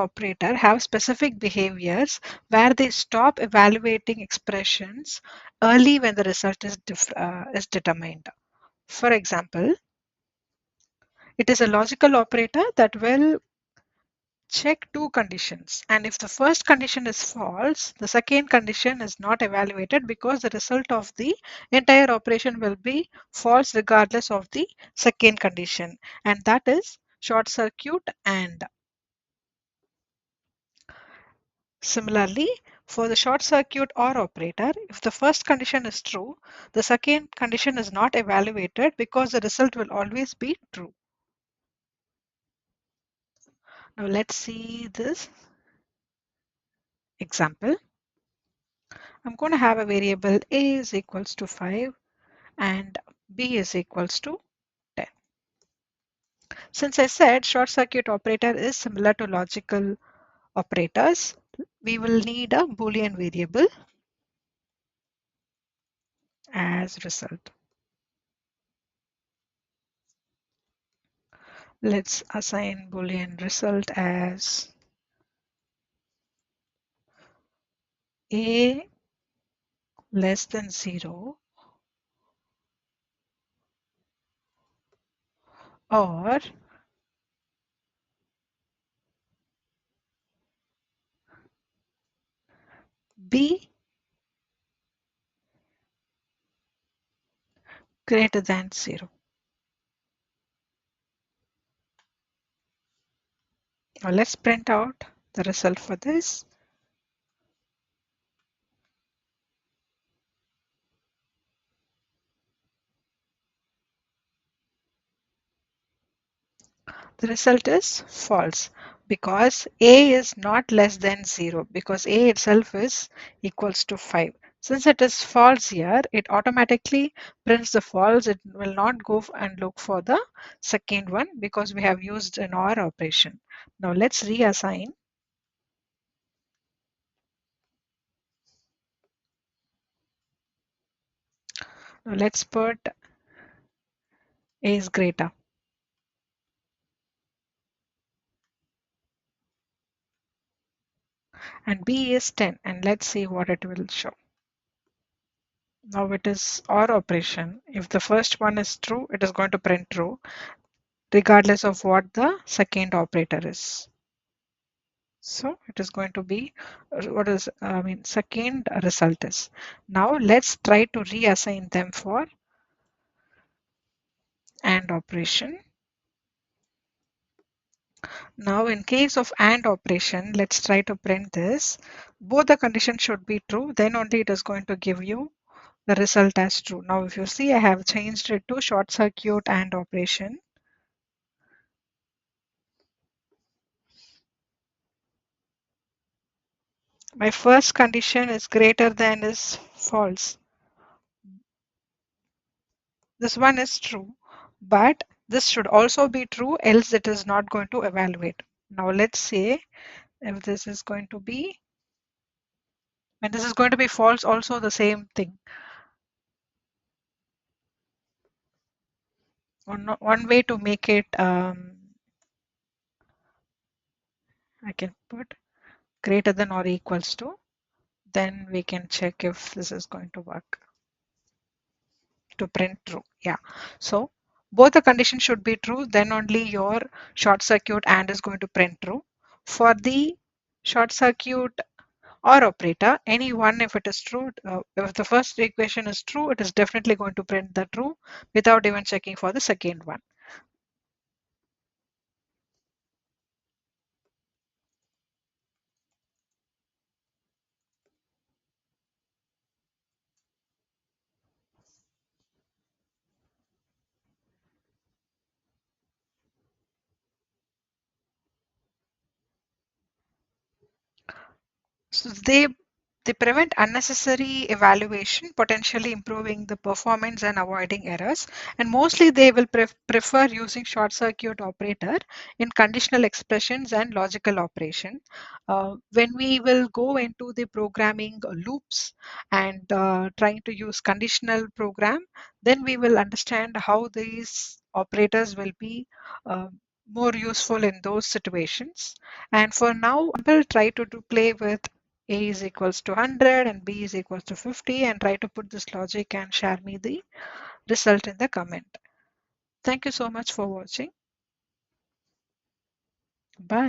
operator have specific behaviors where they stop evaluating expressions early when the result is determined. For example, it is a logical operator that will check two conditions, and if the first condition is false, the second condition is not evaluated because the result of the entire operation will be false regardless of the second condition, and that is short circuit and. Similarly, for the short circuit or operator, if the first condition is true, the second condition is not evaluated because the result will always be true. Now let's see this example. I'm going to have a variable a is equals to 5 and b is equals to 10. Since I said short circuit operator is similar to logical operators, we will need a Boolean variable as result. Let's assign Boolean result as a less than 0 or b greater than 0. Now let's print out the result for this. The result is false because a is not less than 0 because a itself is equals to 5. Since it is false here, it automatically prints the false. It will not go and look for the second one because we have used an OR operation. Now let's reassign. Now let's put a is greater. And b is 10, and let's see what it will show. Now it is OR operation. If the first one is true, it is going to print true regardless of what the second operator is. So it is going to be what is second result is. Now let's try to reassign them for AND operation. Now in case of AND operation, let's try to print this. Both the conditions should be true, then only it is going to give you the result as true. Now if you see, I have changed it to short circuit AND operation. My first condition is greater than is false. This one is true, but this should also be true, else it is not going to evaluate. Now let's say if this is going to be, when this is going to be false, also the same thing. One way to make it, I can put greater than or equals to, then we can check if this is going to work to print true. Yeah, so both the conditions should be true, then only your short circuit AND is going to print true. For the short circuit or operator, any one, if it is true, if the first equation is true, it is definitely going to print the true without even checking for the second one. So they prevent unnecessary evaluation, potentially improving the performance and avoiding errors. And mostly they will prefer using short circuit operator in conditional expressions and logical operation. When we will go into the programming loops and trying to use conditional program, then we will understand how these operators will be more useful in those situations. And for now, I will try to play with A is equals to 100 and B is equals to 50 and try to put this logic and share me the result in the comment. Thank you so much for watching. Bye.